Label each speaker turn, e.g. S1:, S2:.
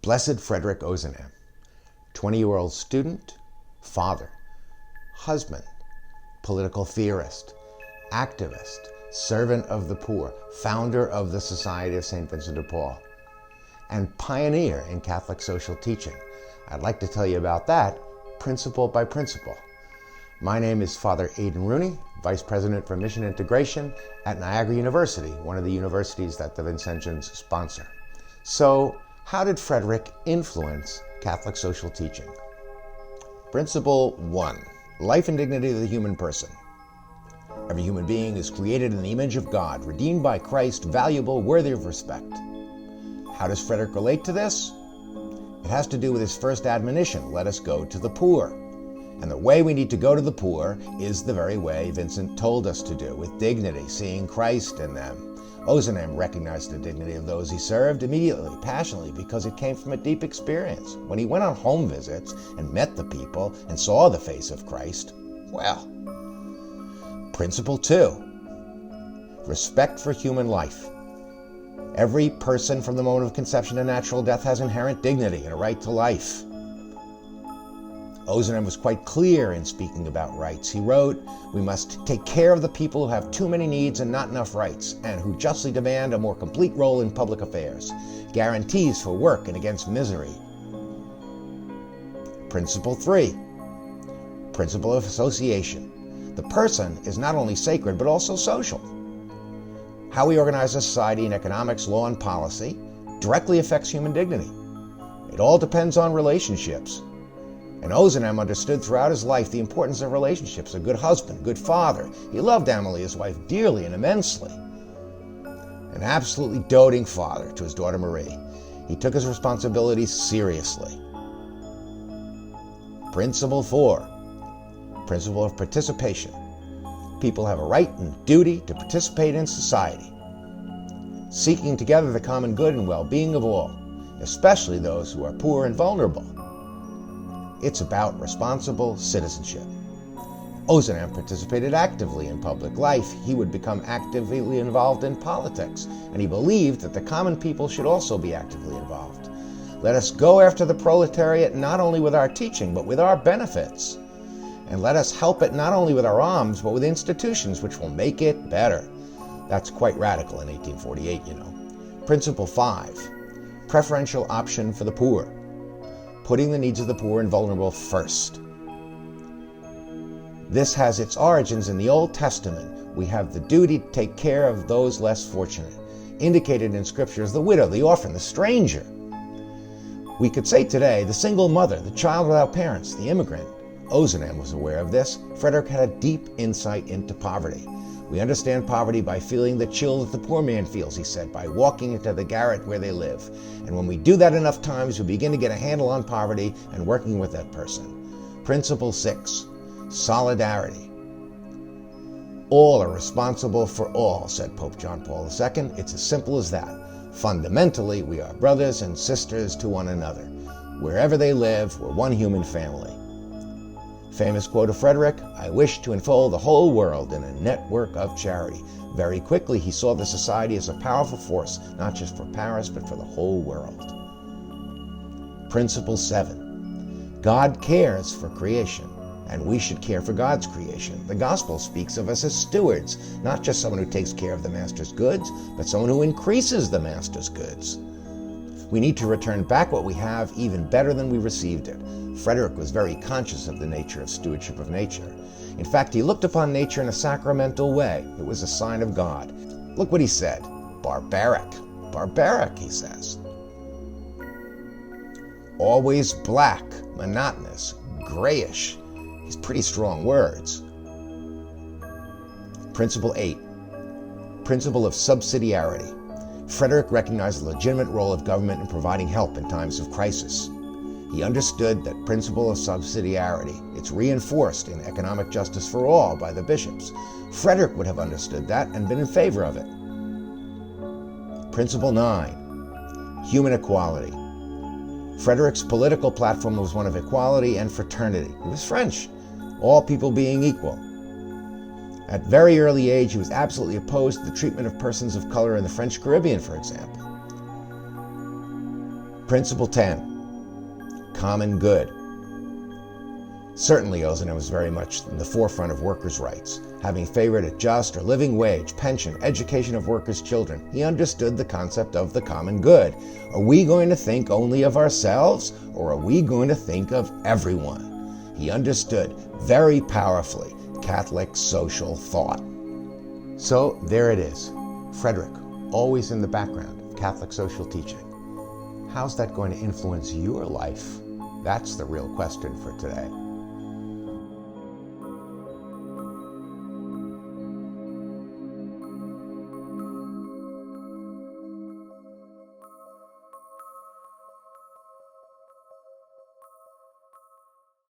S1: Blessed Frederic Ozanam, 20-year-old student, father, husband, political theorist, activist, servant of the poor, founder of the Society of St. Vincent de Paul, and pioneer in Catholic social teaching. I'd like to tell you about that principle by principle. My name is Father Aidan Rooney, Vice President for Mission Integration at Niagara University, one of the universities that the Vincentians sponsor. So, how did Frederic influence Catholic social teaching? Principle 1. Life and dignity of the human person. Every human being is created in the image of God, redeemed by Christ, valuable, worthy of respect. How does Frederic relate to this? It has to do with his first admonition, let us go to the poor. And the way we need to go to the poor is the very way Vincent told us to do, with dignity, seeing Christ in them. Ozanam recognized the dignity of those he served immediately, passionately, because it came from a deep experience. When he went on home visits and met the people and saw the face of Christ, well. Principle 2. Respect for human life. Every person from the moment of conception to natural death has inherent dignity and a right to life. Ozanam was quite clear in speaking about rights. He wrote, "We must take care of the people who have too many needs and not enough rights, and who justly demand a more complete role in public affairs, guarantees for work and against misery." Principle 3. Principle of association. The person is not only sacred, but also social. How we organize a society in economics, law, and policy directly affects human dignity. It all depends on relationships. And Ozanam understood throughout his life the importance of relationships, a good husband, good father. He loved Emily, his wife, dearly and immensely. An absolutely doting father to his daughter Marie. He took his responsibilities seriously. Principle 4. Principle of participation. People have a right and duty to participate in society, seeking together the common good and well-being of all, especially those who are poor and vulnerable. It's about responsible citizenship. Ozanam participated actively in public life. He would become actively involved in politics, and he believed that the common people should also be actively involved. Let us go after the proletariat not only with our teaching, but with our benefits. And let us help it not only with our alms, but with institutions which will make it better. That's quite radical in 1848, you know. Principle 5. Preferential option for the poor. Putting the needs of the poor and vulnerable first. This has its origins in the Old Testament. We have the duty to take care of those less fortunate, indicated in Scripture as the widow, the orphan, the stranger. We could say today the single mother, the child without parents, the immigrant. Ozanam was aware of this. Frederic had a deep insight into poverty. We understand poverty by feeling the chill that the poor man feels, he said, by walking into the garret where they live. And when we do that enough times, we begin to get a handle on poverty and working with that person. Principle 6. Solidarity. All are responsible for all, said Pope John Paul II. It's as simple as that. Fundamentally, we are brothers and sisters to one another. Wherever they live, we're one human family. Famous quote of Frederic, "I wish to enfold the whole world in a network of charity." Very quickly, he saw the society as a powerful force, not just for Paris, but for the whole world. Principle 7. God cares for creation, and we should care for God's creation. The gospel speaks of us as stewards, not just someone who takes care of the master's goods, but someone who increases the master's goods. We need to return back what we have even better than we received it. Frederic was very conscious of the nature of stewardship of nature. In fact, he looked upon nature in a sacramental way. It was a sign of God. Look what he said. Barbaric. Barbaric, he says. Always black, monotonous, grayish. These pretty strong words. Principle 8. Principle of subsidiarity. Frederic recognized the legitimate role of government in providing help in times of crisis. He understood that principle of subsidiarity. It's reinforced in economic justice for all by the bishops. Frederic would have understood that and been in favor of it. Principle 9. Human equality. Frederick's political platform was one of equality and fraternity. He was French, all people being equal. At a very early age, he was absolutely opposed to the treatment of persons of color in the French Caribbean, for example. Principle 10, common good. Certainly, Ozanam was very much in the forefront of workers' rights, having favored a just or living wage, pension, education of workers' children. He understood the concept of the common good. Are we going to think only of ourselves, or are we going to think of everyone? He understood very powerfully Catholic social thought. So there it is, Frederic, always in the background of Catholic social teaching. How's that going to influence your life? That's the real question for today.